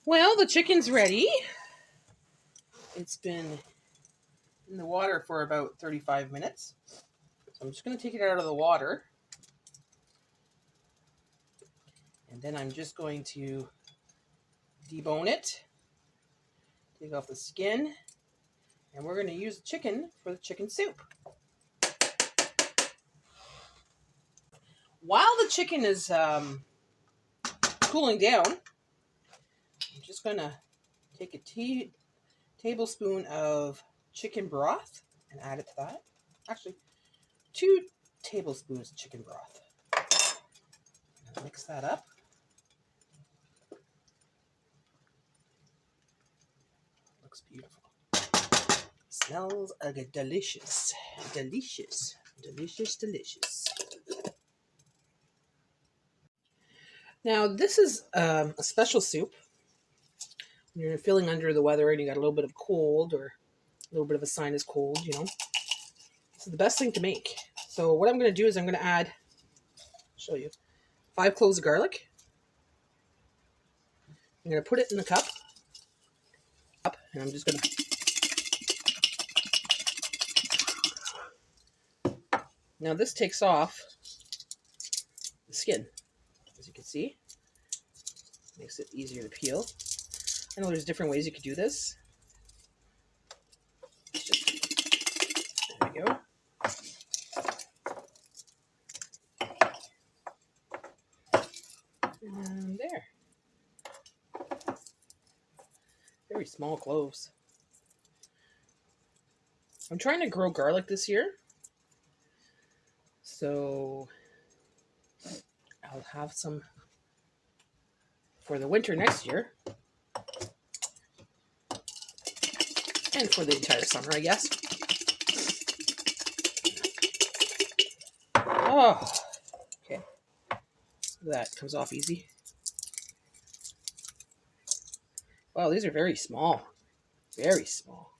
Well, the chicken's ready. It's been in the water for about 35 minutes. So I'm just going to take it out of the water. And then I'm just going to debone it, take off the skin, and we're going to use the chicken for the chicken soup. While the chicken is cooling down, I'm just going to take a tablespoon of chicken broth and add it to that. Actually, 2 tablespoons of chicken broth. Mix that up. Looks beautiful. Smells delicious. Delicious. Delicious, delicious. Now, this is a special soup. When you're feeling under the weather and you got a little bit of cold or a little bit of a sinus cold, you know. This is the best thing to make. So what I'm going to do is I'm going to add, show you, 5 cloves of garlic. I'm going to put it in the cup. And I'm just going to... Now this takes off the skin, as you can see. Makes it easier to peel. I know there's different ways you could do this. There we go. And there. Very small cloves. I'm trying to grow garlic this year. So I'll have some for the winter next year. And for the entire summer, I guess. Oh, okay. That comes off easy. Wow, these are very small. Very small.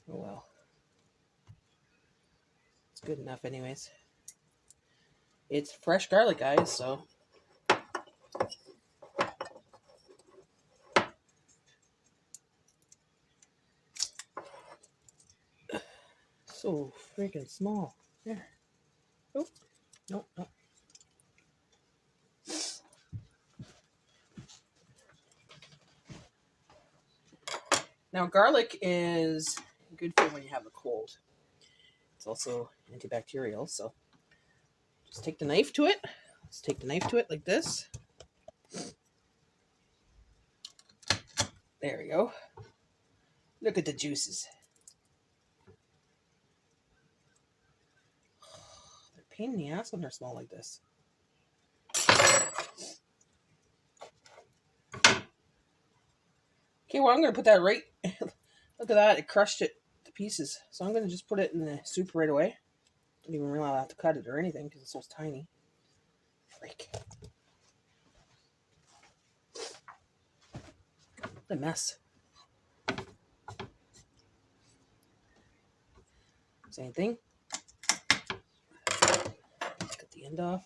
Oh well. It's good enough anyways. It's fresh garlic, guys, so... So freaking small. There. Oh, no, no. Now, garlic is good for when you have a cold. It's also antibacterial, so just take the knife to it. Let's take the knife to it like this. There we go. Look at the juices. They're a pain in the ass when they're small like this. Okay, well, I'm going to put that right... Look at that. It crushed it to pieces. So I'm going to just put it in the soup right away. Don't even realize I have to cut it or anything because it's so tiny. Freak. What a mess. Same thing. Cut the end off.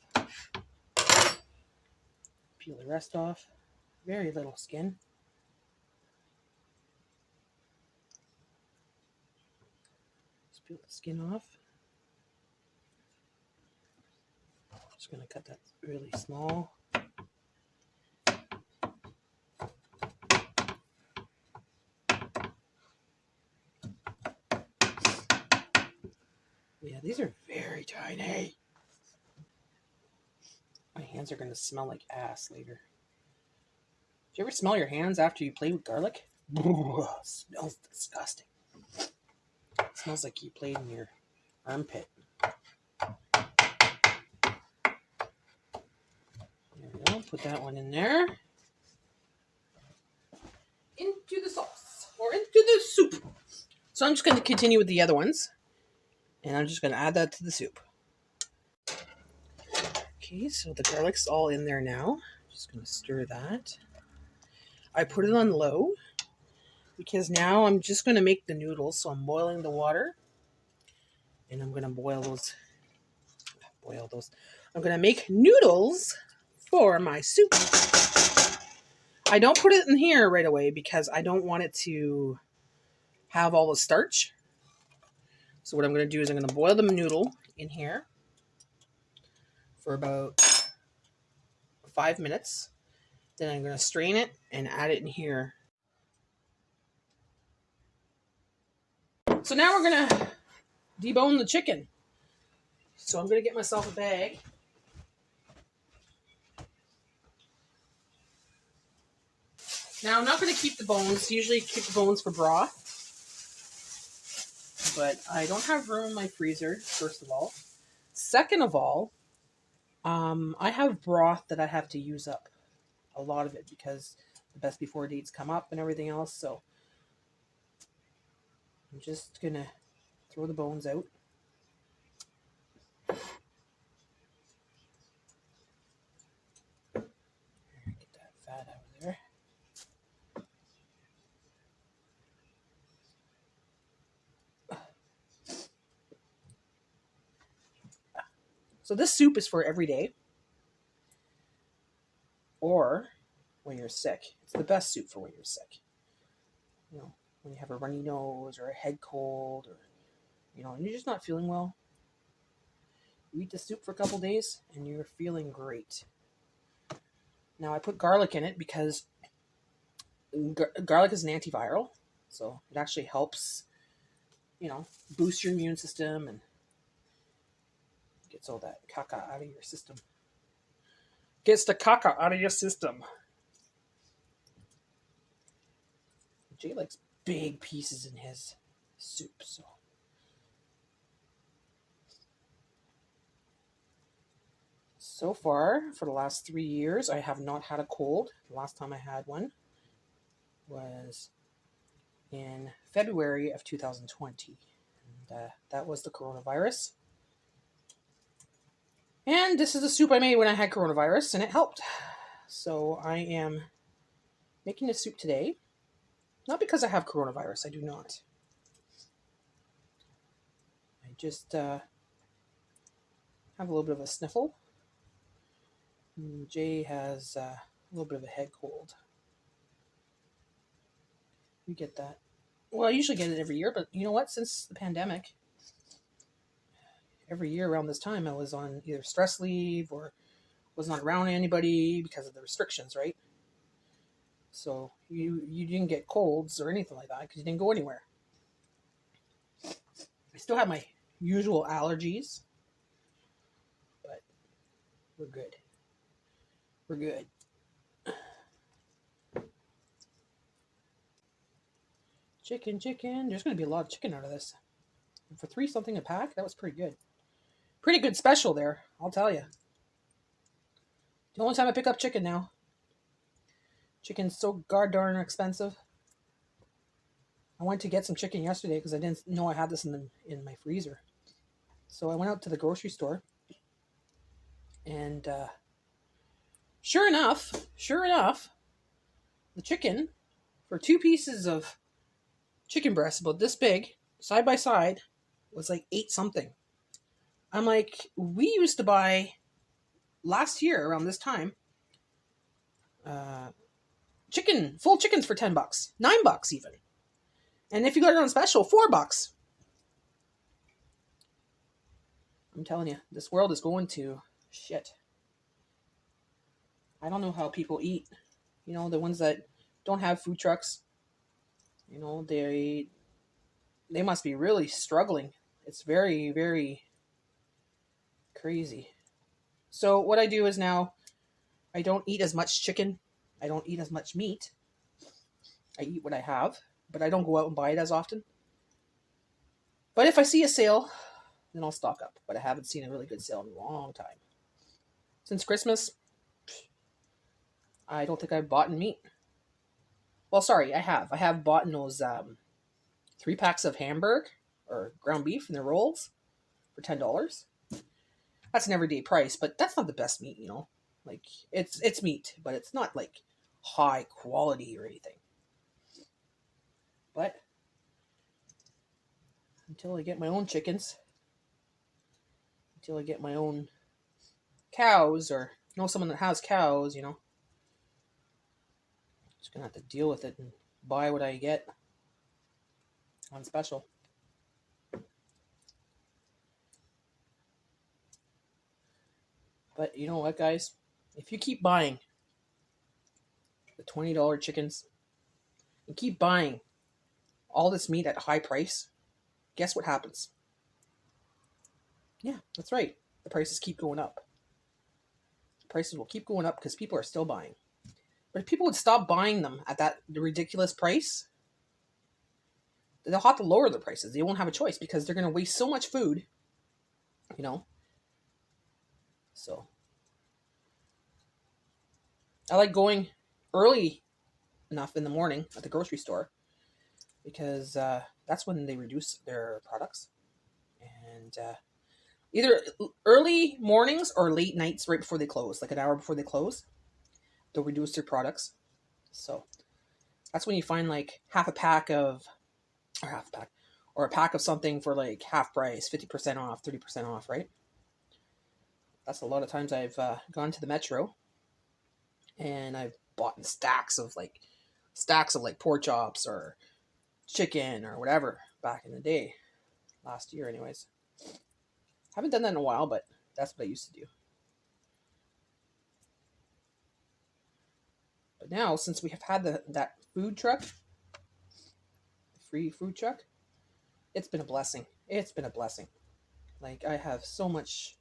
Peel the rest off. Very little skin. Just peel the skin off. Just going to cut that really small. Yeah, these are very tiny. My hands are going to smell like ass later. Do you ever smell your hands after you play with garlic? It smells disgusting. It smells like you played in your armpit. There we go. Put that one in there. Into the sauce. Or into the soup. So I'm just going to continue with the other ones. And I'm just going to add that to the soup. Okay, so the garlic's all in there now. Just going to stir that. I put it on low because now I'm just going to make the noodles. So I'm boiling the water. And I'm going to boil those. I'm going to make noodles for my soup. I don't put it in here right away because I don't want it to have all the starch. So what I'm going to do is I'm going to boil the noodle in here for about 5 minutes. Then I'm going to strain it and add it in here. So now we're going to debone the chicken. So I'm going to get myself a bag. Now I'm not going to keep the bones. Usually keep the bones for broth. But I don't have room in my freezer, first of all. Second of all, I have broth that I have to use up. A lot of it because the best before dates come up and everything else. So I'm just going to throw the bones out. Get that fat out of there. So this soup is for every day or when you're sick. It's the best soup for when you're sick. You know, when you have a runny nose or a head cold or, you know, and you're just not feeling well. You eat the soup for a couple days and you're feeling great. Now I put garlic in it because garlic is an antiviral. So it actually helps, you know, boost your immune system and gets all that caca out of your system. Gets the caca out of your system. Jay likes big pieces in his soup, so far, for the last 3 years, I have not had a cold. The last time I had one was in February of 2020. And that was the coronavirus. And this is the soup I made when I had coronavirus, and it helped. So I am making this soup today. Not because I have coronavirus, I do not. I just have a little bit of a sniffle. And Jay has a little bit of a head cold. You get that. Well, I usually get it every year, but you know what? Since the pandemic, every year around this time, I was on either stress leave or was not around anybody because of the restrictions, right? So you didn't get colds or anything like that because you didn't go anywhere. I still have my usual allergies, but we're good. We're good. Chicken. There's going to be a lot of chicken out of this. And for $3 something a pack, that was pretty good. Pretty good special there, I'll tell you. The only time I pick up chicken now. Chicken's so darn expensive. I went to get some chicken yesterday because I didn't know I had this in my freezer. So I went out to the grocery store, and sure enough, the chicken for 2 pieces of chicken breast about this big, side by side, was like $8 something. I'm like, we used to buy last year around this time full chickens for $10, $9 even. And if you got it on special, $4. I'm telling you, this world is going to shit. I don't know how people eat. You know, the ones that don't have food trucks, you know, they must be really struggling. It's very, very crazy. So what I do is now, I don't eat as much chicken. I don't eat as much meat. I eat what I have, but I don't go out and buy it as often. But if I see a sale, then I'll stock up. But I haven't seen a really good sale in a long time. Since Christmas, I don't think I've bought meat. Well, sorry, I have. I have bought those 3 packs of Hamburg or ground beef in the rolls for $10. That's an everyday price, but that's not the best meat, you know. Like it's meat, but it's not like high quality or anything. But until I get my own chickens, until I get my own cows or know someone that has cows, you know. Just gonna have to deal with it and buy what I get on special. But you know what, guys? If you keep buying the $20 chickens and keep buying all this meat at a high price, guess what happens? Yeah, that's right. The prices keep going up. The prices will keep going up because people are still buying. But if people would stop buying them at that ridiculous price, they'll have to lower the prices. They won't have a choice because they're going to waste so much food, you know. So I like going early enough in the morning at the grocery store because that's when they reduce their products. And either early mornings or late nights right before they close, like an hour before they close, they'll reduce their products. So that's when you find like a pack of something for like half price, 50% off, 30% off, right? That's a lot of times I've gone to the Metro and I've bought stacks of pork chops or chicken or whatever back in the day, last year anyways. Haven't done that in a while, but that's what I used to do. But now, since we have had that food truck, the free food truck, it's been a blessing. It's been a blessing. Like, I have so much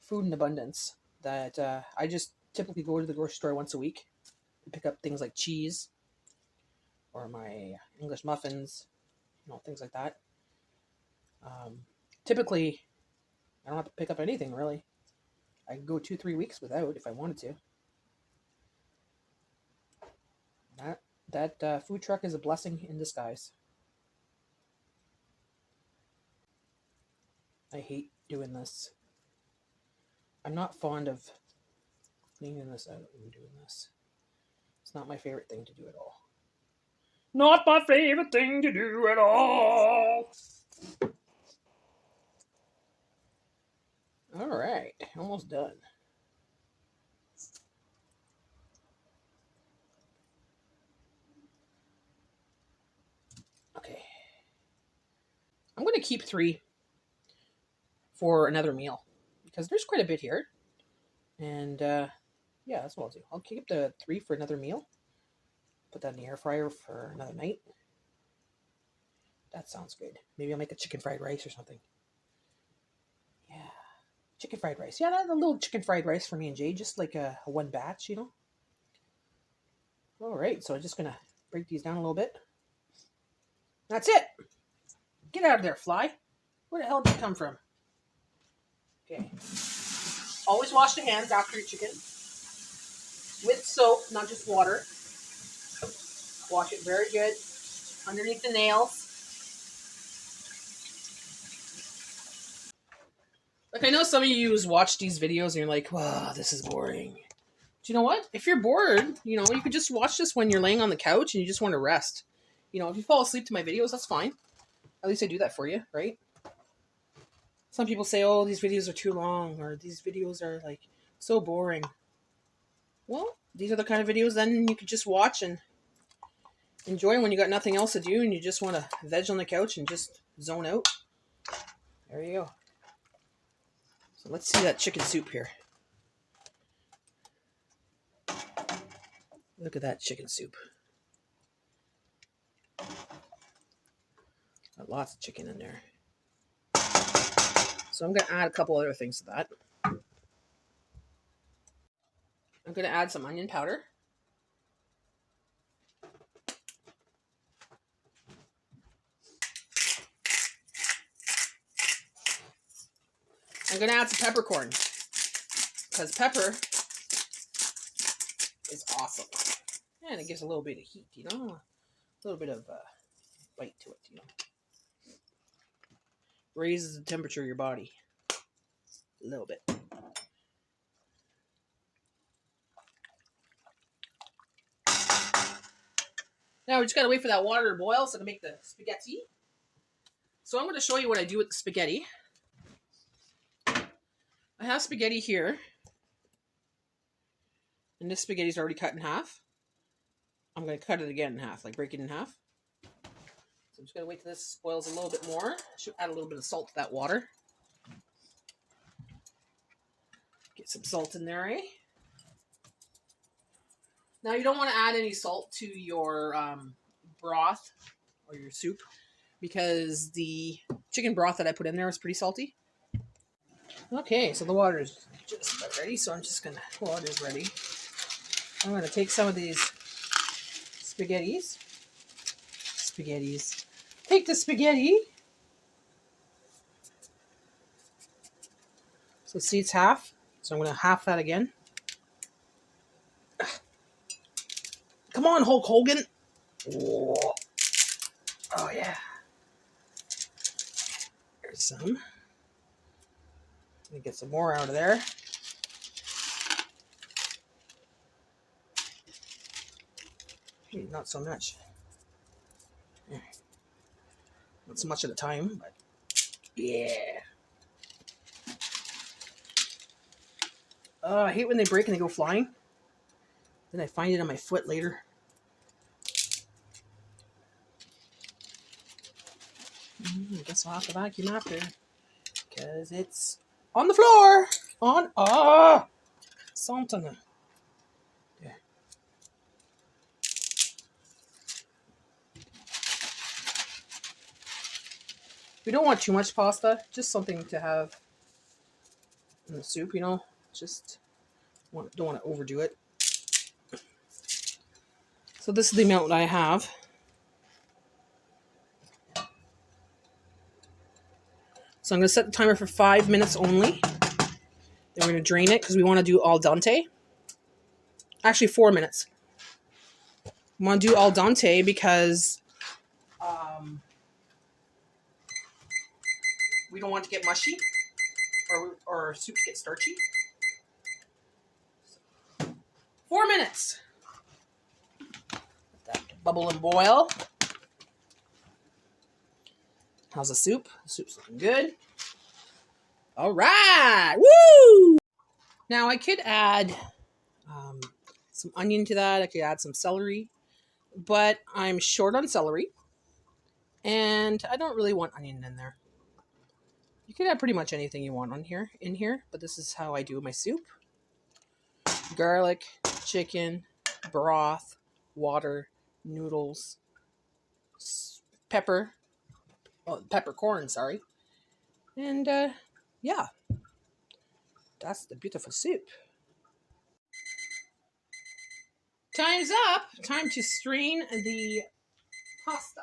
food in abundance that I just typically go to the grocery store once a week and pick up things like cheese or my English muffins, you know, things like that. Typically, I don't have to pick up anything, really. I can go 2-3 weeks without if I wanted to. That food truck is a blessing in disguise. I hate doing this. I'm not fond of cleaning this out and doing this. It's not my favorite thing to do at all. Not my favorite thing to do at all. All right, almost done. Okay. I'm going to keep 3 for another meal because there's quite a bit here. And yeah, that's what I'll do. I'll keep the 3 for another meal. Put that in the air fryer for another night. That sounds good. Maybe I'll make a chicken fried rice or something. Yeah. Chicken fried rice. Yeah, that's a little chicken fried rice for me and Jay. Just like a one batch, you know. All right. So I'm just going to break these down a little bit. That's it. Get out of there, fly. Where the hell did you come from? Okay. Always wash the hands after your chicken. With soap, not just water. Wash it very good. Underneath the nails. Like, I know some of you watch these videos and you're like, wow, this is boring. But you know what? If you're bored, you know, you could just watch this when you're laying on the couch and you just want to rest. You know, if you fall asleep to my videos, that's fine. At least I do that for you, right? Some people say, oh, these videos are too long, or these videos are, like, so boring. Well, these are the kind of videos then you could just watch and enjoy when you got nothing else to do and you just want to veg on the couch and just zone out. There you go. So let's see that chicken soup here. Look at that chicken soup. Got lots of chicken in there. So I'm going to add a couple other things to that. I'm going to add some onion powder. I'm going to add some peppercorn. Because pepper is awesome. And it gives a little bit of heat, you know? A little bit of bite to it, you know? Raises the temperature of your body. A little bit. Now we just gotta wait for that water to boil so I can make the spaghetti. So I'm going to show you what I do with the spaghetti. I have spaghetti here. And this spaghetti is already cut in half. I'm going to cut it again in half, like break it in half. So I'm just going to wait till this boils a little bit more. Should add a little bit of salt to that water. Get some salt in there, eh? Now you don't want to add any salt to your broth or your soup because the chicken broth that I put in there is pretty salty. Okay, so the water is just about ready. So I'm just gonna, well, it is ready. I'm gonna take some of these spaghettis. Take the spaghetti. So see, it's half. So I'm gonna half that again. Come on, Hulk Hogan. Oh, oh yeah. There's some. Let me get some more out of there. Not so much. Not so much at a time, but yeah. I hate when they break and they go flying. Then I find it on my foot later. I guess I'll have to vacuum after. Because it's on the floor. Salt on it. Yeah. We don't want too much pasta. Just something to have in the soup, you know. Just don't want to overdo it. So this is the amount I have. So I'm going to set the timer for 5 minutes only. Then we're going to drain it because we want to do al dente. Actually, 4 minutes. We want to do al dente because we don't want it to get mushy or soup to get starchy. 4 minutes. Let that bubble and boil. How's the soup? The soup's looking good. All right. Woo! Now I could add some onion to that. I could add some celery, but I'm short on celery, and I don't really want onion in there. You could add pretty much anything you want in here, but this is how I do my soup. Garlic, chicken, broth, water, noodles, peppercorn, sorry. And yeah, that's the beautiful soup. Time's up. Time to strain the pasta.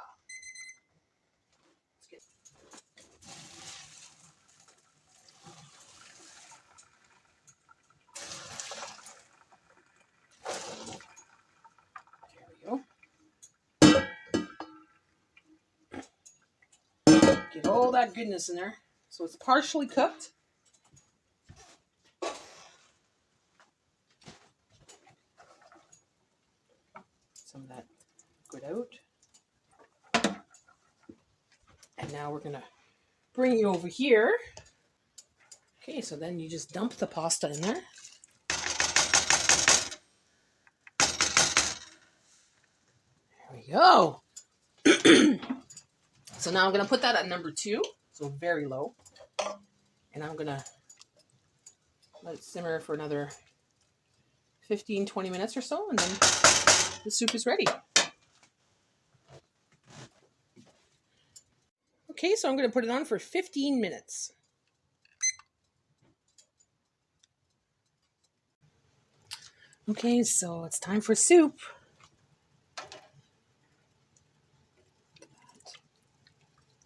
Get all that goodness in there. So it's partially cooked. Some of that good out. And now we're going to bring you over here. Okay, so then you just dump the pasta in there. There we go. So now I'm going to put that at number 2, so very low. And I'm going to let it simmer for another 15-20 minutes or so, and then the soup is ready. Okay, so I'm going to put it on for 15 minutes. Okay, so it's time for soup.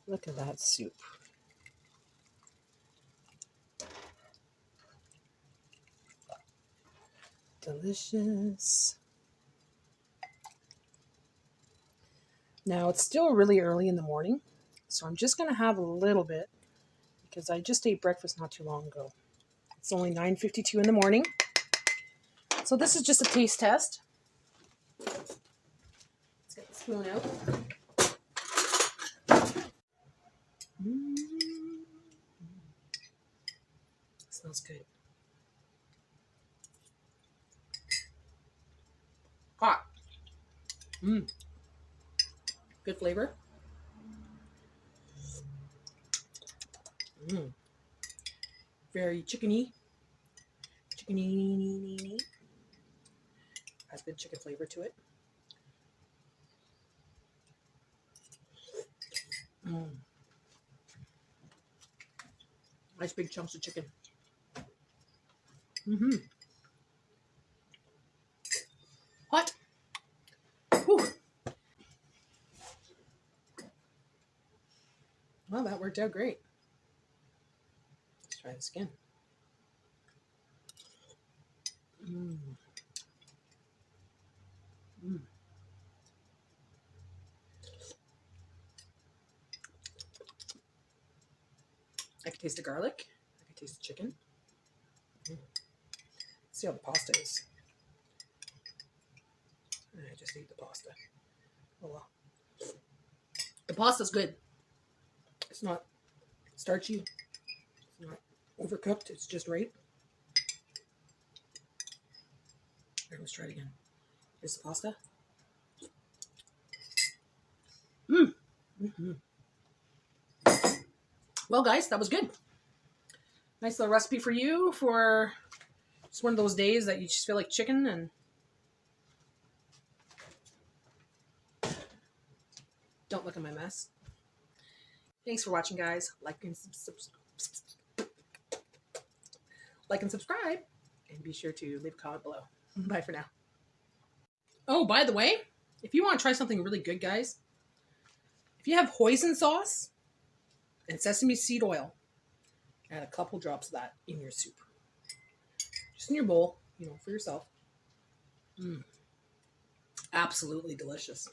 Look at that soup. Delicious. Now it's still really early in the morning, so I'm just going to have a little bit because I just ate breakfast not too long ago. It's only 9:52 in the morning. So this is just a taste test. Let's get the spoon out. Smells good. Good flavor. Very chickeny. Chickeny. Has good chicken flavor to it. Nice big chunks of chicken. Hot. Whew. Well, that worked out great. Let's try this again. I can taste the garlic. I can taste the chicken. See how the pasta is. I just ate the pasta. Oh well. The pasta's good. It's not starchy. It's not overcooked. It's just right. Here, let's try it again. Here's the pasta. Well, guys, that was good. Nice little recipe for you for just one of those days that you just feel like chicken. And don't look at my mess. Thanks for watching, guys. Like and subscribe, and be sure to leave a comment below. Bye for now. Oh, by the way, if you want to try something really good, guys, if you have hoisin sauce and sesame seed oil, add a couple drops of that in your soup. Just in your bowl, for yourself. Absolutely delicious.